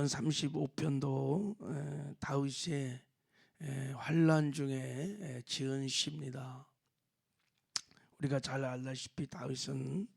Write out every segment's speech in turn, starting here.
35편도 다윗의 환난 중에 지은 시입니다. 우리가 잘 알다시피 다윗은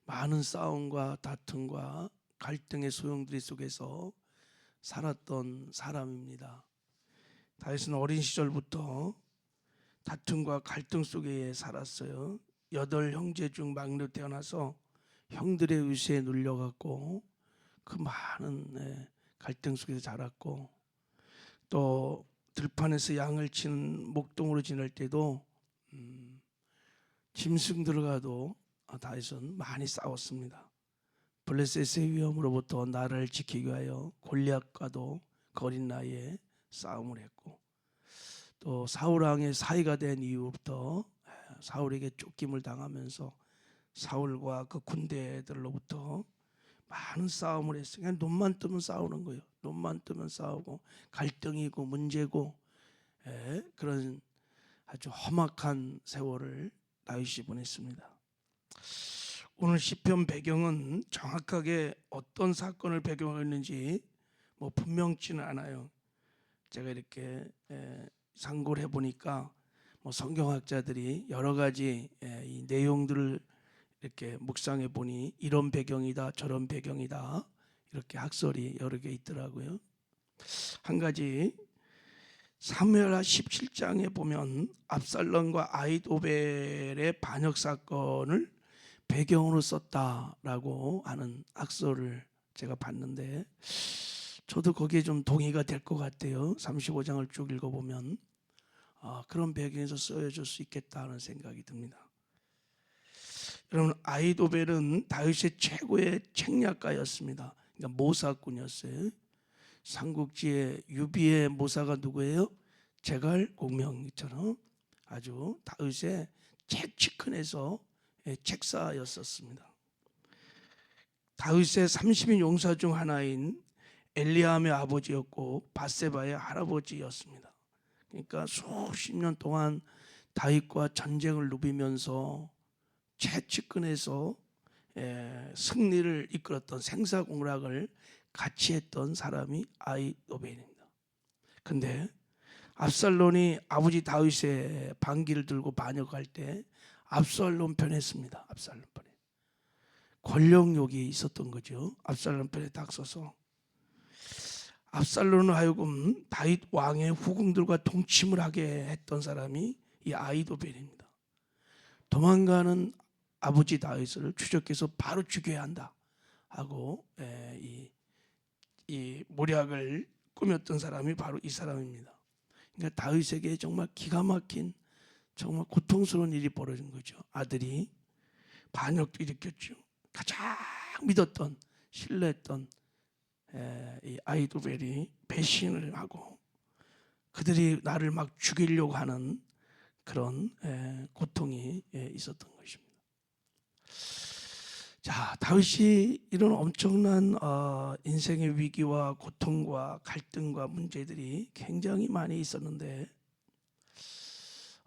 많은 싸움과 다툼과 갈등의 소용돌이 속에서 살았던 사람입니다. 다윗은 어린 시절부터 다툼과 갈등 속에 살았어요. 8형제 중 막내로 태어나서 형들의 위세에 눌려갔고 그 많은 갈등 속에서 자랐고, 또 들판에서 양을 치는 목동으로 지낼 때도 짐승 들어가도 다윗은 많이 싸웠습니다. 블레셋의 위험으로부터 나라를 지키기 위하여 골리앗과도 그 어린 나이에 싸움을 했고, 또 사울 왕의 사위가 된 이후부터 사울에게 쫓김을 당하면서 사울과 그 군대들로부터 많은 싸움을 했어요. 그냥 눈만 뜨면 싸우는 거예요. 눈만 뜨면 싸우고 갈등이고 문제고, 그런 아주 험악한 세월을 다윗이 보냈습니다. 오늘 시편 배경은 정확하게 어떤 사건을 배경으로 했는지 분명치는 않아요. 제가 이렇게 상고를 해보니까 성경학자들이 여러 가지 이 내용들을 이렇게 묵상해 보니 이런 배경이다 저런 배경이다 이렇게 학설이 여러 개 있더라고요. 한 가지, 사무엘하 17장에 보면 압살롬과 아히도벨의 반역 사건을 배경으로 썼다라고 하는 학설을 제가 봤는데, 저도 거기에 좀 동의가 될 것 같아요. 35장을 쭉 읽어보면 그런 배경에서 쓰여질 수 있겠다 하는 생각이 듭니다. 여러분, 아히도벨은 다윗의 최고의 책략가였습니다. 그러니까 모사꾼이었어요. 삼국지의 유비의 모사가 누구예요? 제갈공명처럼 아주 다윗의 최측근에서 책사였었습니다. 다윗의 30인 용사 중 하나인 엘리암의 아버지였고 밧세바의 할아버지였습니다. 그러니까 수십 년 동안 다윗과 전쟁을 누비면서 최측근에서 승리를 이끌었던 생사공락을 같이 했던 사람이 아히도벨입니다. 근데 압살롬이 아버지 다윗의 반기를 들고 반역할 때 압살롬 편에 섰습니다. 압살롬 편에 권력욕이 있었던 거죠. 압살롬 편에 딱 서서 압살롬을 하여금 다윗 왕의 후궁들과 동침을 하게 했던 사람이 이 아히도벨입니다. 도망가는 아버지 다윗을 추적해서 바로 죽여야 한다 하고 이 모략을 꾸몄던 사람이 바로 이 사람입니다. 그러니까 다윗에게 정말 기가 막힌 정말 고통스러운 일이 벌어진 거죠. 아들이 반역도 일으켰죠. 가장 믿었던 신뢰했던 이 아히도벨이 배신을 하고 그들이 나를 막 죽이려고 하는 그런 고통이 있었던 것입니다. 자, 다윗이 이런 엄청난 인생의 위기와 고통과 갈등과 문제들이 굉장히 많이 있었는데,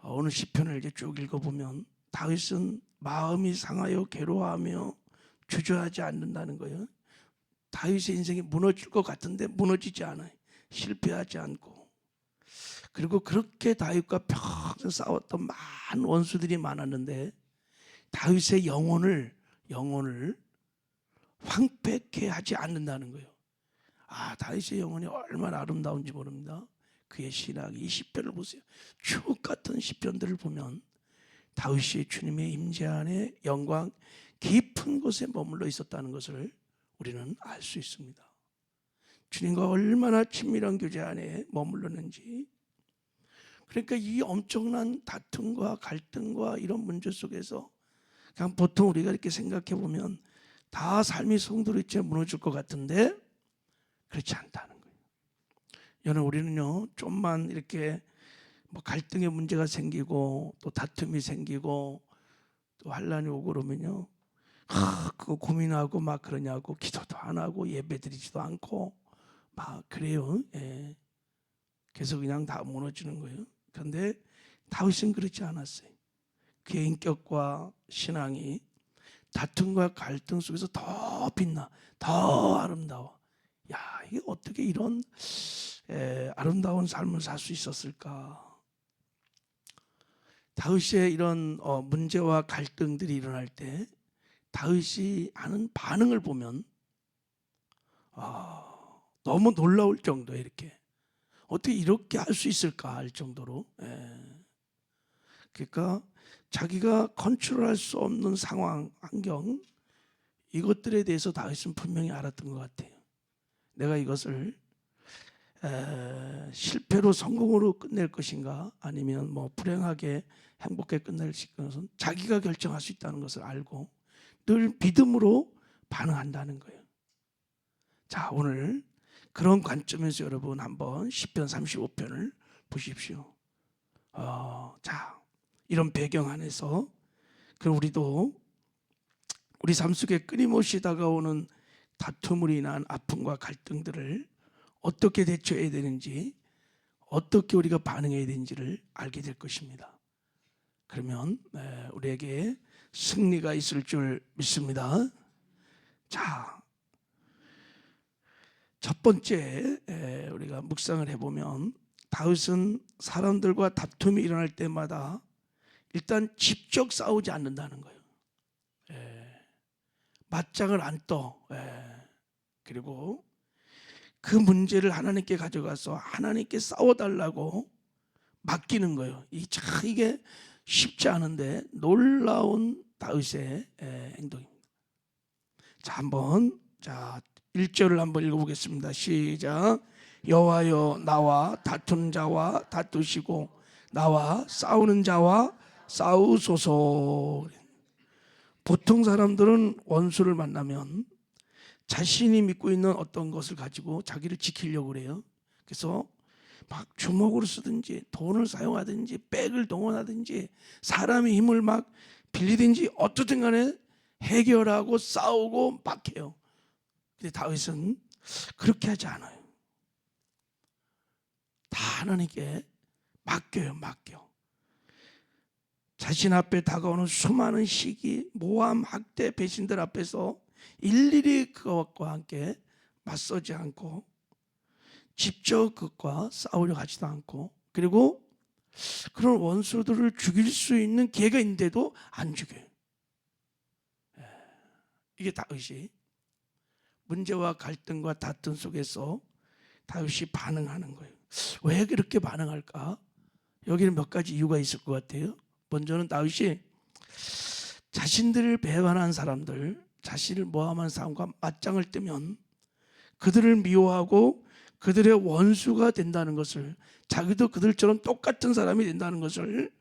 오늘 시편을 이제 쭉 읽어보면 다윗은 마음이 상하여 괴로워하며 주저하지 않는다는 거예요. 다윗의 인생이 무너질 것 같은데 무너지지 않아요. 실패하지 않고. 그리고 그렇게 다윗과 평생 싸웠던 많은 원수들이 많았는데 다윗의 영혼을 황폐케 하지 않는다는 거예요. 다윗의 영혼이 얼마나 아름다운지 모릅니다. 그의 신앙, 이 시편을 보세요. 추억 같은 시편들을 보면 다윗이 주님의 임재 안에 영광 깊은 곳에 머물러 있었다는 것을 우리는 알 수 있습니다. 주님과 얼마나 친밀한 교제 안에 머물렀는지. 그러니까 이 엄청난 다툼과 갈등과 이런 문제 속에서 그냥 보통 우리가 이렇게 생각해 보면 다 삶이 송두리째 무너질 것 같은데 그렇지 않다는 거예요. 여러분, 우리는요 좀만 이렇게 갈등의 문제가 생기고 또 다툼이 생기고 또 환난이 오고 그러면요 그거 고민하고 막 그러냐고 기도도 안 하고 예배드리지도 않고 막 그래요. 계속 그냥 다 무너지는 거예요. 그런데 다윗은 그렇지 않았어요. 그의 인격과 신앙이 다툼과 갈등 속에서 더 빛나, 더 아름다워. 야, 이게 어떻게 이런 아름다운 삶을 살 수 있었을까? 다윗의 이런 문제와 갈등들이 일어날 때 다윗이 하는 반응을 보면 너무 놀라울 정도에 이렇게 어떻게 이렇게 할 수 있을까 할 정도로 그러니까 자기가 컨트롤할 수 없는 상황, 환경 이것들에 대해서 다윗은 분명히 알았던 것 같아요. 내가 이것을 실패로 성공으로 끝낼 것인가 아니면 뭐 불행하게 행복하게 끝낼 것은 자기가 결정할 수 있다는 것을 알고 늘 믿음으로 반응한다는 거예요. 자, 오늘 그런 관점에서 여러분 한번 시편 35편을 보십시오. 자, 이런 배경 안에서 우리도 우리 삶 속에 끊임없이 다가오는 다툼으로 인한 아픔과 갈등들을 어떻게 대처해야 되는지, 어떻게 우리가 반응해야 되는지를 알게 될 것입니다. 그러면 우리에게 승리가 있을 줄 믿습니다. 자, 첫 번째 우리가 묵상을 해보면 다윗은 사람들과 다툼이 일어날 때마다 일단 직접 싸우지 않는다는 거예요. 맞짱을 안 떠. 그리고 그 문제를 하나님께 가져가서 하나님께 싸워달라고 맡기는 거예요. 이게 쉽지 않은데 놀라운 다윗의 행동입니다. 자, 한번 1절을 한번 읽어보겠습니다. 시작. 여호와여, 나와 다투는 자와 다투시고 나와 싸우는 자와 싸우소서. 보통 사람들은 원수를 만나면 자신이 믿고 있는 어떤 것을 가지고 자기를 지키려고 그래요. 그래서 막 주먹으로 쓰든지 돈을 사용하든지 백을 동원하든지 사람의 힘을 막 빌리든지 어떻든 간에 해결하고 싸우고 막 해요. 근데 다윗은 그렇게 하지 않아요. 다 하나님께 맡겨요. 맡겨. 자신 앞에 다가오는 수많은 시기, 모함, 학대, 배신들 앞에서 일일이 그것과 함께 맞서지 않고 직접 그것과 싸우려 하지도 않고 그리고 그런 원수들을 죽일 수 있는 기회가 있는데도 안 죽여요. 이게 다윗이 문제와 갈등과 다툼 속에서 다윗이 반응하는 거예요. 왜 그렇게 반응할까? 여기는 몇 가지 이유가 있을 것 같아요. 먼저는 다윗이 자신들을 배반한 사람들, 자신을 모함한 사람과 맞짱을 뜨면 그들을 미워하고 그들의 원수가 된다는 것을, 자기도 그들처럼 똑같은 사람이 된다는 것을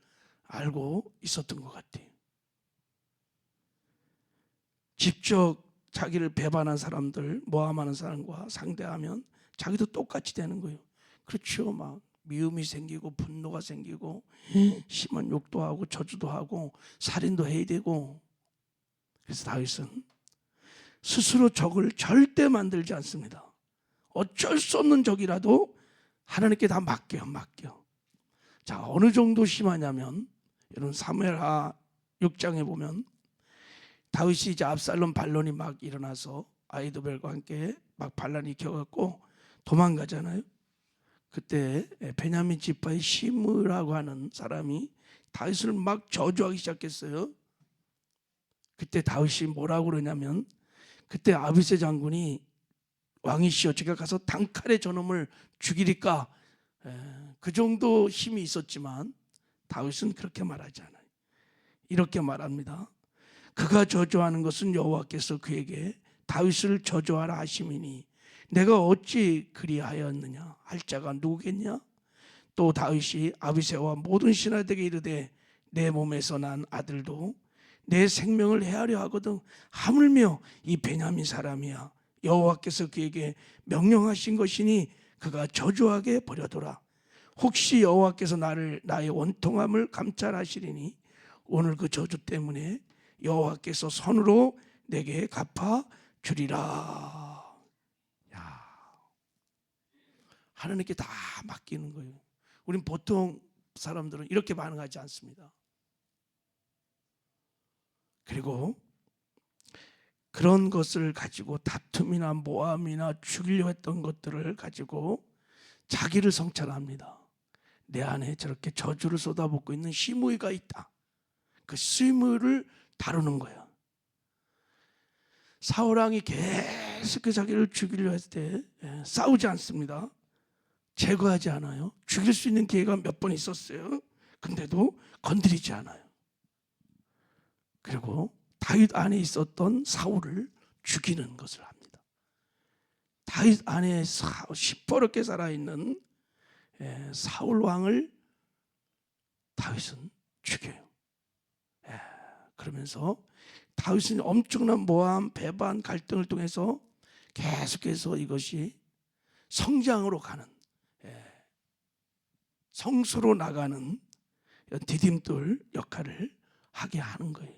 알고 있었던 것 같아요. 직접 자기를 배반한 사람들, 모함하는 사람과 상대하면 자기도 똑같이 되는 거예요. 그렇죠. 막 미움이 생기고 분노가 생기고 심한 욕도 하고 저주도 하고 살인도 해야 되고. 그래서 다윗은 스스로 적을 절대 만들지 않습니다. 어쩔 수 없는 적이라도 하나님께 다 맡겨. 자, 어느 정도 심하냐면 여러분 사무엘하 6장에 보면 다윗이 이제 압살롬 반론이 막 일어나서 아히도벨과 함께 막 반란이 켜갖고 도망가잖아요. 그때 베냐민 지파의 시므라고 하는 사람이 다윗을 막 저주하기 시작했어요. 그때 다윗이 뭐라고 그러냐면, 그때 아비새 장군이 왕이시여 제가 가서 단칼에 저놈을 죽이리까, 그 정도 힘이 있었지만 다윗은 그렇게 말하지 않아요. 이렇게 말합니다. 그가 저주하는 것은 여호와께서 그에게 다윗을 저주하라 하심이니 내가 어찌 그리하였느냐 할 자가 누구겠냐. 또 다윗이 아비새와 모든 신하들에게 이르되 내 몸에서 난 아들도 내 생명을 해하려 하거든 하물며 이 베냐민 사람이야. 여호와께서 그에게 명령하신 것이니 그가 저주하게 버려둬라. 혹시 여호와께서 나의 원통함을 감찰하시리니 오늘 그 저주 때문에 여호와께서 손으로 내게 갚아 주리라. 하나님께 다 맡기는 거예요. 우린 보통 사람들은 이렇게 반응하지 않습니다. 그리고 그런 것을 가지고 다툼이나 모함이나 죽이려 했던 것들을 가지고 자기를 성찰합니다. 내 안에 저렇게 저주를 쏟아붓고 있는 시므이가 있다. 그 시므이를 다루는 거예요. 사울왕이 계속 자기를 죽이려 했을 때 싸우지 않습니다. 제거하지 않아요. 죽일 수 있는 기회가 몇 번 있었어요. 근데도 건드리지 않아요. 그리고 다윗 안에 있었던 사울을 죽이는 것을 합니다. 다윗 안에 시퍼렇게 살아있는 사울 왕을 다윗은 죽여요. 그러면서 다윗은 엄청난 모함, 배반, 갈등을 통해서 계속해서 이것이 성장으로 가는, 성수로 나가는 디딤돌 역할을 하게 하는 거예요.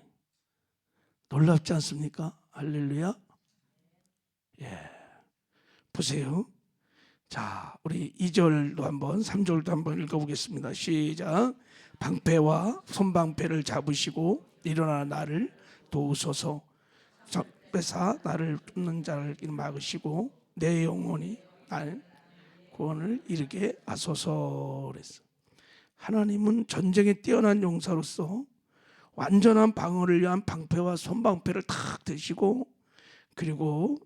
놀랍지 않습니까? 할렐루야. 보세요. 자, 우리 2절도 한번 3절도 한번 읽어보겠습니다. 시작. 방패와 손방패를 잡으시고 일어나 나를 도우소서. 뺏사 나를 쫓는 자를 막으시고 내 영혼이 나의 구원을 이르게 하소서. 그랬어. 하나님은 전쟁에 뛰어난 용사로서 완전한 방어를 위한 방패와 손방패를 탁 드시고, 그리고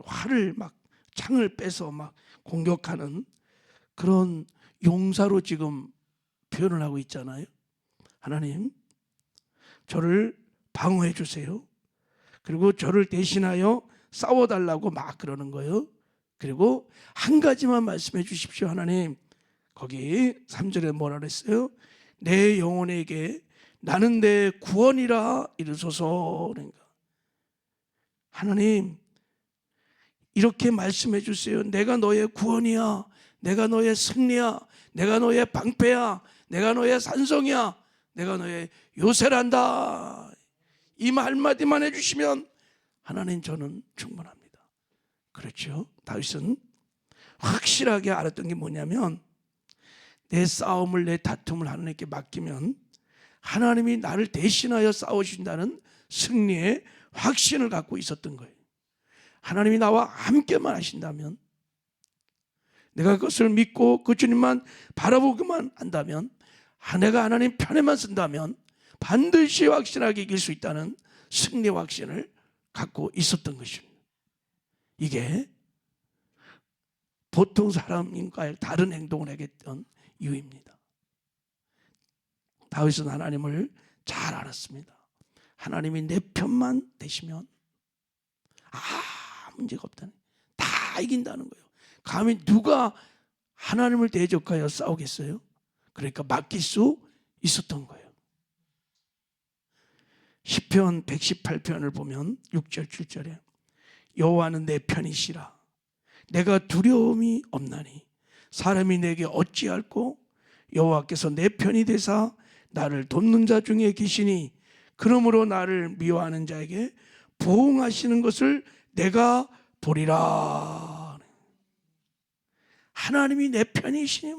활을 막 창을 빼서 막 공격하는 그런 용사로 지금 표현을 하고 있잖아요. 하나님, 저를 방어해 주세요. 그리고 저를 대신하여 싸워달라고 막 그러는 거예요. 그리고 한 가지만 말씀해 주십시오. 하나님, 거기 3절에 뭐라 그랬어요? 내 영혼에게 나는 내 구원이라 이르소서. 그러니까 하나님, 이렇게 말씀해 주세요. 내가 너의 구원이야. 내가 너의 승리야. 내가 너의 방패야. 내가 너의 산성이야. 내가 너의 요새란다. 이 한마디만 해주시면 하나님, 저는 충분합니다. 그렇죠? 다윗은 확실하게 알았던 게 뭐냐면, 내 싸움을, 내 다툼을 하나님께 맡기면 하나님이 나를 대신하여 싸우신다는 승리의 확신을 갖고 있었던 거예요. 하나님이 나와 함께만 하신다면, 내가 그것을 믿고 그 주님만 바라보기만 한다면, 내가 하나님 편에만 쓴다면 반드시 확실하게 이길 수 있다는 승리 확신을 갖고 있었던 것입니다. 이게 보통 사람과의 다른 행동을 하겠던 이유입니다. 다윗은 하나님을 잘 알았습니다. 하나님이 내 편만 되시면 문제가 없다는, 다 이긴다는 거예요. 감히 누가 하나님을 대적하여 싸우겠어요? 그러니까 맡길 수 있었던 거예요. 시편 118편을 보면 6절 7절에 여호와는 내 편이시라. 내가 두려움이 없나니 사람이 내게 어찌할꼬. 여호와께서 내 편이 되사 나를 돕는 자 중에 계시니 그러므로 나를 미워하는 자에게 보응하시는 것을 내가 보리라. 하나님이 내 편이시니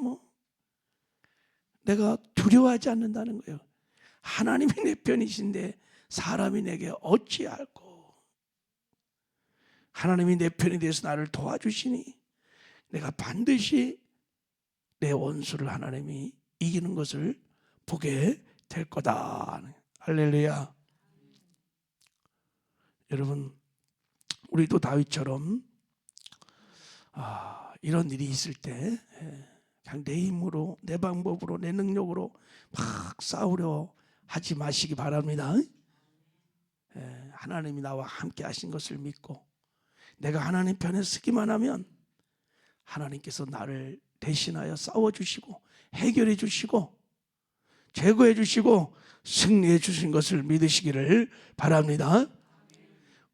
내가 두려워하지 않는다는 거예요. 하나님이 내 편이신데 사람이 내게 어찌할꼬. 하나님이 내 편이 돼서 나를 도와주시니 내가 반드시 내 원수를 하나님이 이기는 것을 보게 될 거다. 할렐루야. 여러분, 우리도 다윗처럼 이런 일이 있을 때 그냥 내 힘으로, 내 방법으로, 내 능력으로 막 싸우려 하지 마시기 바랍니다. 하나님이 나와 함께 하신 것을 믿고 내가 하나님 편에 서기만 하면 하나님께서 나를 대신하여 싸워주시고 해결해 주시고 제거해 주시고 승리해 주신 것을 믿으시기를 바랍니다.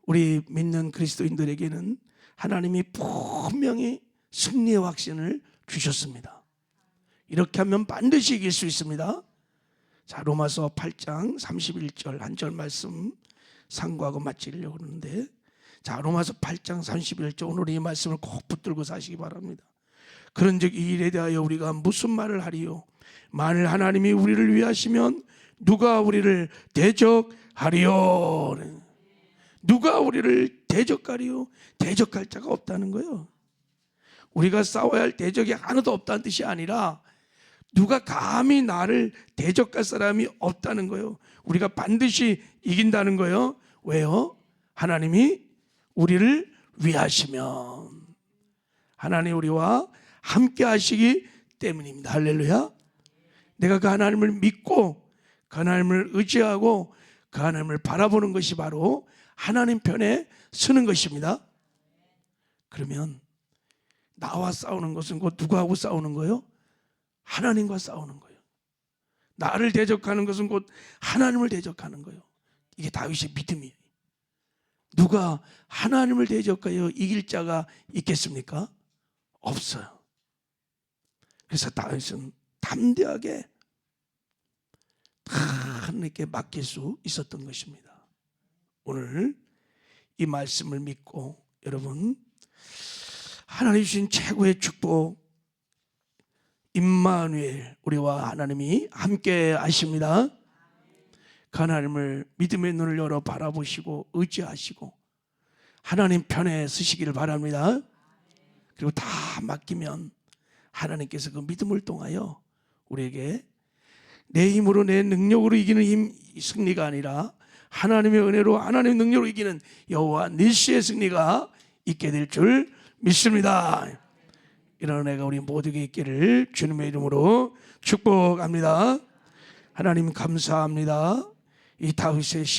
우리 믿는 그리스도인들에게는 하나님이 분명히 승리의 확신을 주셨습니다. 이렇게 하면 반드시 이길 수 있습니다. 자, 로마서 8장 31절 한 절 말씀 상고하고 마치려고 그러는데, 자, 로마서 8장 31절 오늘 이 말씀을 꼭 붙들고 사시기 바랍니다. 그런즉 이 일에 대하여 우리가 무슨 말을 하리요? 만일 하나님이 우리를 위하시면 누가 우리를 대적하리요? 누가 우리를 대적하리요? 대적할 자가 없다는 거예요. 우리가 싸워야 할 대적이 하나도 없다는 뜻이 아니라 누가 감히 나를 대적할 사람이 없다는 거예요. 우리가 반드시 이긴다는 거예요. 왜요? 하나님이 우리를 위하시면, 하나님 우리와 함께 하시기 때문입니다. 할렐루야. 내가 그 하나님을 믿고 그 하나님을 의지하고 그 하나님을 바라보는 것이 바로 하나님 편에 서는 것입니다. 그러면 나와 싸우는 것은 곧 누구하고 싸우는 거예요? 하나님과 싸우는 거예요. 나를 대적하는 것은 곧 하나님을 대적하는 거예요. 이게 다윗의 믿음이에요. 누가 하나님을 대적하여 이길 자가 있겠습니까? 없어요. 그래서 다윗은 담대하게 다 하나님께 맡길 수 있었던 것입니다. 오늘 이 말씀을 믿고 여러분, 하나님 주신 최고의 축복 임마누엘, 우리와 하나님이 함께 하십니다. 그 하나님을 믿음의 눈을 열어 바라보시고 의지하시고 하나님 편에 서시기를 바랍니다. 그리고 다 맡기면 하나님께서 그 믿음을 통하여 우리에게 내 힘으로 내 능력으로 이기는 승리가 아니라 하나님의 은혜로 하나님의 능력으로 이기는 여호와 니시의 승리가 있게 될 줄 믿습니다. 이런 은혜가 우리 모두에게 있기를 주님의 이름으로 축복합니다. 하나님 감사합니다. 이 다윗의